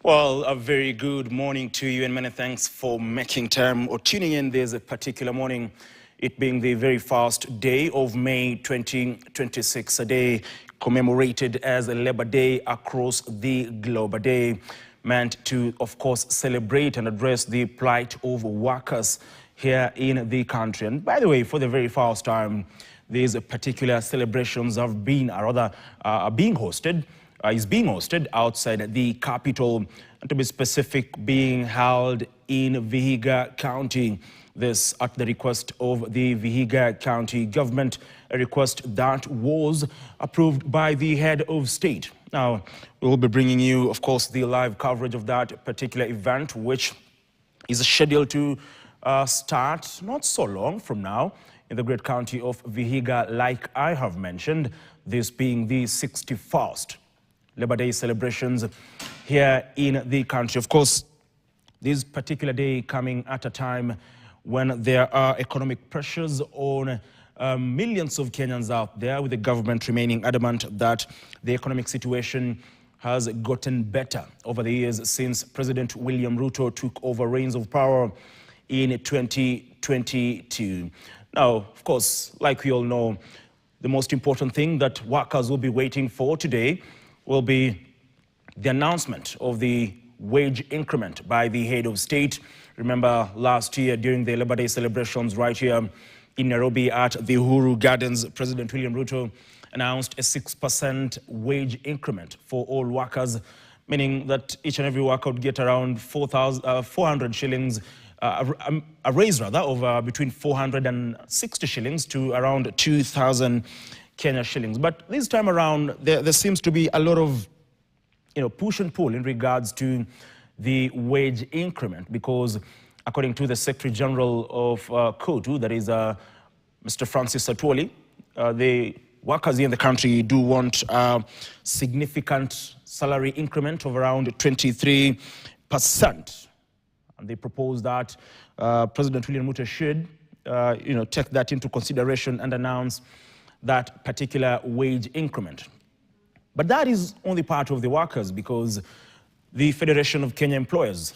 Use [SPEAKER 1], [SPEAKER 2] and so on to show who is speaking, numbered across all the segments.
[SPEAKER 1] Well, a very good morning to you and many thanks for making time or tuning in this particular morning, it being the very first day of May 2026, a day commemorated as a Labor Day across the globe, a day meant to, of course, celebrate and address the plight of workers here in the country. And by the way, for the very first time, these particular celebrations have been, or rather, are being hosted outside the capital, and to be specific, being held in Vihiga County. This at the request of the Vihiga County government, a request that was approved by the head of state. Now, we will be bringing you, of course, the live coverage of that particular event, which is scheduled to start not so long from now in the great county of Vihiga, like I have mentioned, this being the 61st Labor Day celebrations here in the country. Of course, this particular day coming at a time when there are economic pressures on millions of Kenyans out there, with the government remaining adamant that the economic situation has gotten better over the years since President William Ruto took over reins of power in 2022. Now, of course, like we all know, the most important thing that workers will be waiting for today will be the announcement of the wage increment by the head of state. Remember last year during the Labor Day celebrations right here in Nairobi at the Uhuru Gardens, President William Ruto announced a 6% wage increment for all workers, meaning that each and every worker would get around 400 shillings, a raise rather of between 460 shillings to around 2,000 Kenya shillings. But this time around, there seems to be a lot of push and pull in regards to the wage increment, because according to the Secretary General of KOTU, that is Mr. Francis Atwoli, the workers here in the country do want a significant salary increment of around 23%. And they propose that President William Ruto should take that into consideration and announce that particular wage increment. But that is only part of the workers, because the Federation of Kenya Employers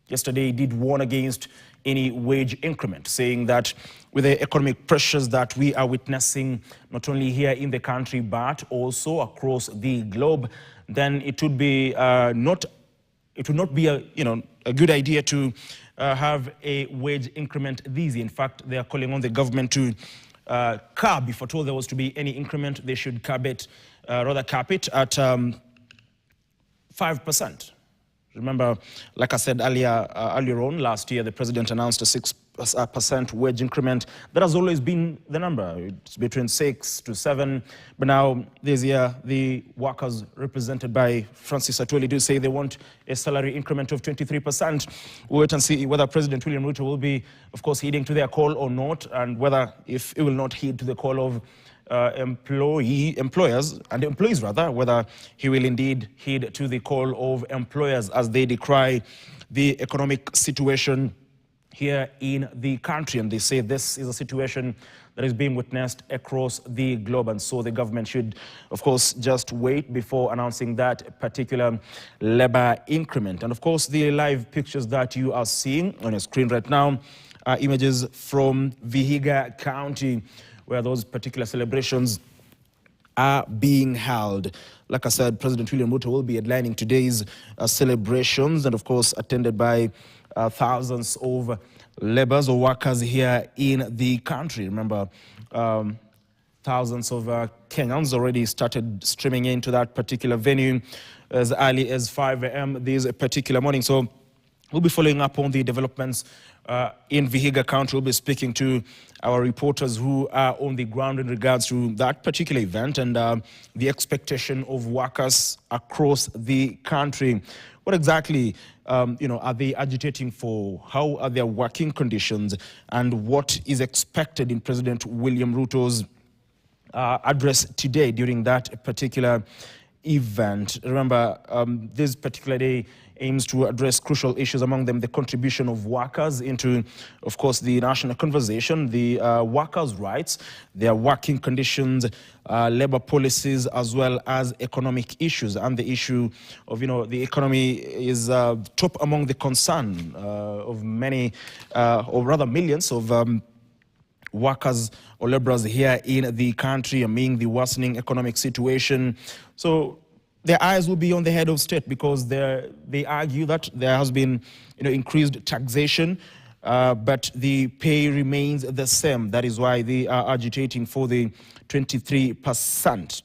[SPEAKER 1] yesterday did warn against any wage increment, saying that with the economic pressures that we are witnessing, not only here in the country, but also across the globe, then it would be not be a good idea to have a increment increment this year. In fact, they are calling on the government to curb, if at all there was to be any increment, they should cap it at 5%. Remember, like I said earlier on, last year, the president announced a 6% wage increment. That has always been the number. It's between 6 to 7. But now, this year, the workers represented by Francis Atwoli do say they want a salary increment of 23%. We'll wait and see whether President William Ruto will be, of course, heeding to their call or not, and whether, if he will not heed to the call of employers and employees rather, whether he will indeed heed to the call of employers as they decry the economic situation here in the country. And they say this is a situation that is being witnessed across the globe, and so the government should, of course, just wait before announcing that particular labor increment. And of course, the live pictures that you are seeing on your screen right now are images from Vihiga County, where those particular celebrations are being held. Like I said, President William Ruto will be headlining today's celebrations, and of course attended by thousands of laborers or workers here in the country. Remember, thousands of Kenyans already started streaming into that particular venue as early as 5 a.m. this particular morning. So we'll be following up on the developments in Vihiga County. We'll be speaking to our reporters who are on the ground in regards to that particular event and the expectation of workers across the country. What exactly are they agitating for? How are their working conditions? And what is expected in President William Ruto's address today during that particular event. Remember, this particular day aims to address crucial issues, among them the contribution of workers into, of course, the national conversation, the workers' rights, their working conditions, labor policies, as well as economic issues. And the issue of, the economy is top among the concern of many, or rather millions of workers or laborers here in the country amid the worsening economic situation. So their eyes will be on the head of state, because they argue that there has been increased taxation, but the pay remains the same. That is why they are agitating for the 23%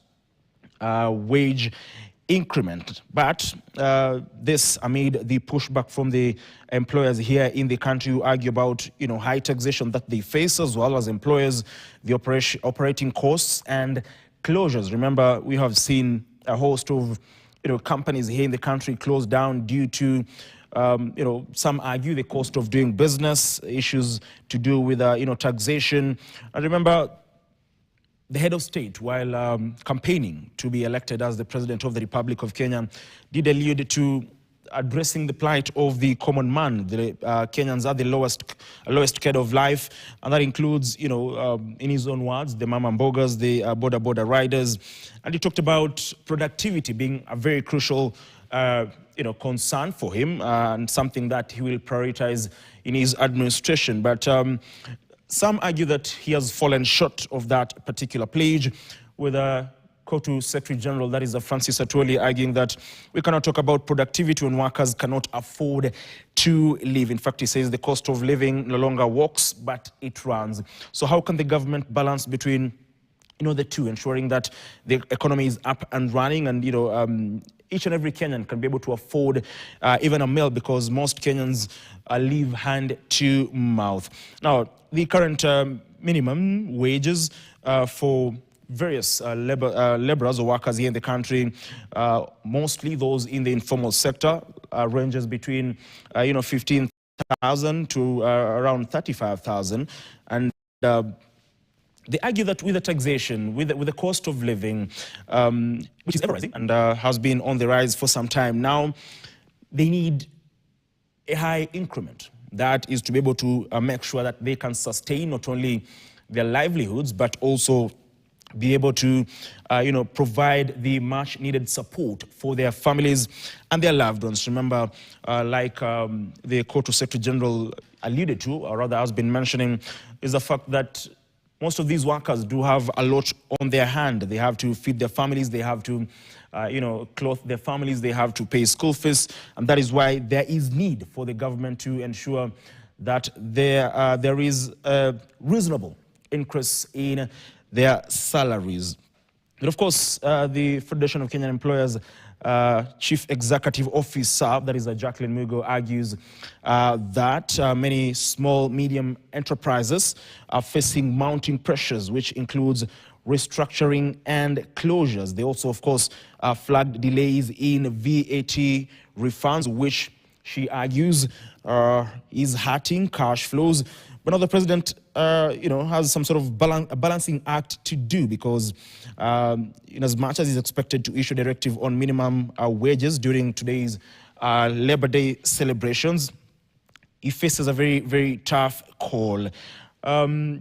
[SPEAKER 1] wage increment. But this amid the pushback from the employers here in the country, who argue about high taxation that they face, as well as employers, the operating costs and closures. Remember, we have seen a host of companies here in the country close down due to some argue the cost of doing business, issues to do with taxation. And remember, the head of state, while campaigning to be elected as the President of the Republic of Kenya, did allude to addressing the plight of the common man. The Kenyans are the lowest grade of life, and that includes, in his own words, the mama mbogas, the border riders. And he talked about productivity being a very crucial concern for him, and something that he will prioritize in his administration. But some argue that he has fallen short of that particular pledge, with a Kotu Secretary General, that is Francis Atwoli, arguing that we cannot talk about productivity when workers cannot afford to live. In fact, he says the cost of living no longer walks, but it runs. So how can the government balance between the two, ensuring that the economy is up and running, and each and every Kenyan can be able to afford even a meal, because most Kenyans live hand to mouth. Now, the current minimum wages for various laborers or workers here in the country, mostly those in the informal sector, ranges between 15,000 to around 35,000, and they argue that with the taxation, with the cost of living, which is ever rising and has been on the rise for some time now, they need a high increment. That is to be able to make sure that they can sustain not only their livelihoods, but also be able to, provide the much needed support for their families and their loved ones. Remember, like the Kotu Secretary General alluded to, or rather has been mentioning, is the fact that most of these workers do have a lot on their hand. They have to feed their families, they have to, clothe their families, they have to pay school fees, and that is why there is need for the government to ensure that there is a reasonable increase in their salaries. But of course, the Federation of Kenyan Employers Chief Executive Officer, that is Jacqueline Mugo, argues that many small, medium enterprises are facing mounting pressures, which includes restructuring and closures. They also, of course, flagged delays in VAT refunds, which she argues is hurting cash flows. But now the president, has some sort of balancing act to do, because in as much as he's expected to issue a directive on minimum wages during today's Labor Day celebrations, he faces a very, very tough call.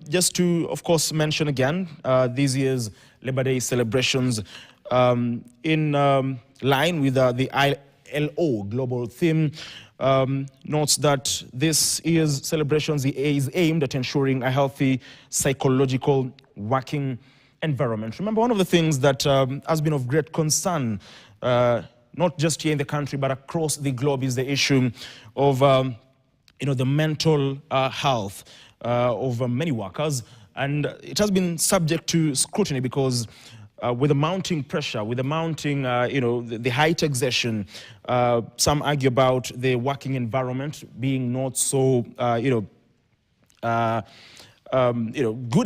[SPEAKER 1] Just to, of course, mention again, this year's Labor Day celebrations in line with the ILO global theme, notes that this year's celebrations is aimed at ensuring a healthy psychological working environment. Remember, one of the things that has been of great concern, not just here in the country, but across the globe, is the issue of the mental health of many workers. And it has been subject to scrutiny because with the mounting pressure, with the mounting, the high taxation, some argue about the working environment being not so, good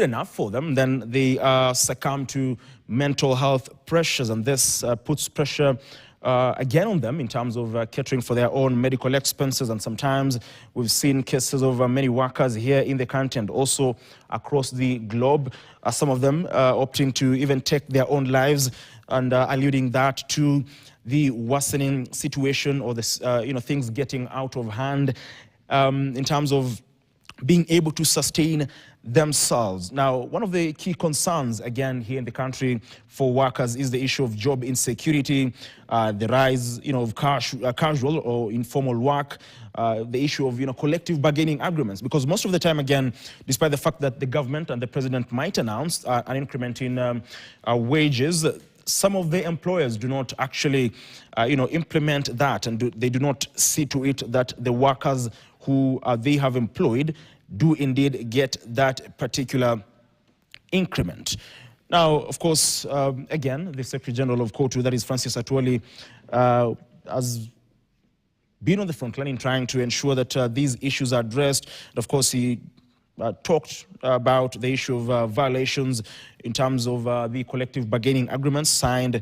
[SPEAKER 1] enough for them. Then they succumb to mental health pressures, and this puts pressure again on them in terms of catering for their own medical expenses. And sometimes we've seen cases of many workers here in the country and also across the globe, some of them opting to even take their own lives, and alluding that to the worsening situation or the, things getting out of hand in terms of being able to sustain themselves. Now, one of the key concerns, again, here in the country for workers is the issue of job insecurity, the rise, of casual or informal work, the issue of, collective bargaining agreements. Because most of the time, again, despite the fact that the government and the president might announce an increment in wages, some of the employers do not actually, implement that, and they do not see to it that the workers who they have employed do indeed get that particular increment. Now, of course, again, the Secretary General of KOTU, that is Francis Atwoli, has been on the front line in trying to ensure that these issues are addressed. And of course, he talked about the issue of violations in terms of the collective bargaining agreements signed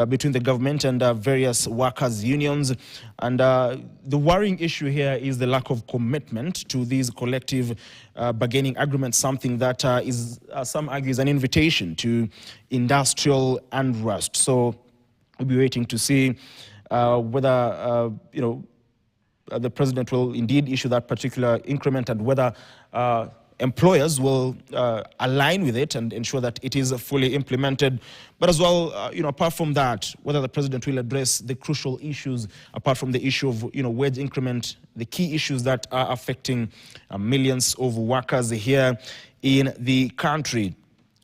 [SPEAKER 1] between the government and various workers' unions. And the worrying issue here is the lack of commitment to these collective bargaining agreements, something that is, some argue, is an invitation to industrial unrest. So we'll be waiting to see whether, the president will indeed issue that particular increment, and whether employers will align with it and ensure that it is fully implemented. But as well, apart from that, whether the president will address the crucial issues, apart from the issue of, wage increment, the key issues that are affecting millions of workers here in the country.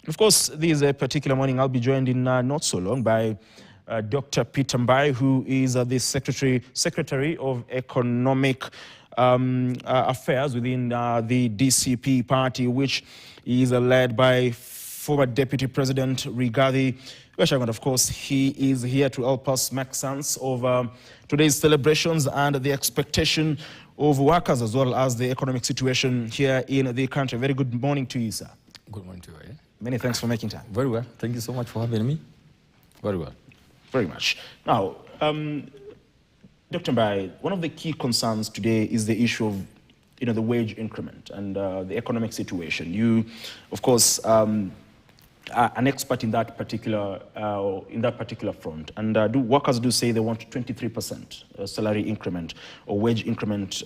[SPEAKER 1] Of course, this particular morning, I'll be joined in not so long by Dr. Peter Mbai, who is the Secretary of Economic Affairs within the DCP party, which is led by former Deputy President Rigathi Gachagua. Of course, he is here to help us make sense of today's celebrations and the expectation of workers, as well as the economic situation here in the country. Very good morning to you, sir.
[SPEAKER 2] Good morning to you.
[SPEAKER 1] Many thanks for making time.
[SPEAKER 2] Very well. Thank you so much for having me. Very well.
[SPEAKER 1] Very much. Now, Dr. Mbai, one of the key concerns today is the issue of, the wage increment and the economic situation. You, of course, are an expert in that particular front, and workers do say they want 23% salary increment or wage increment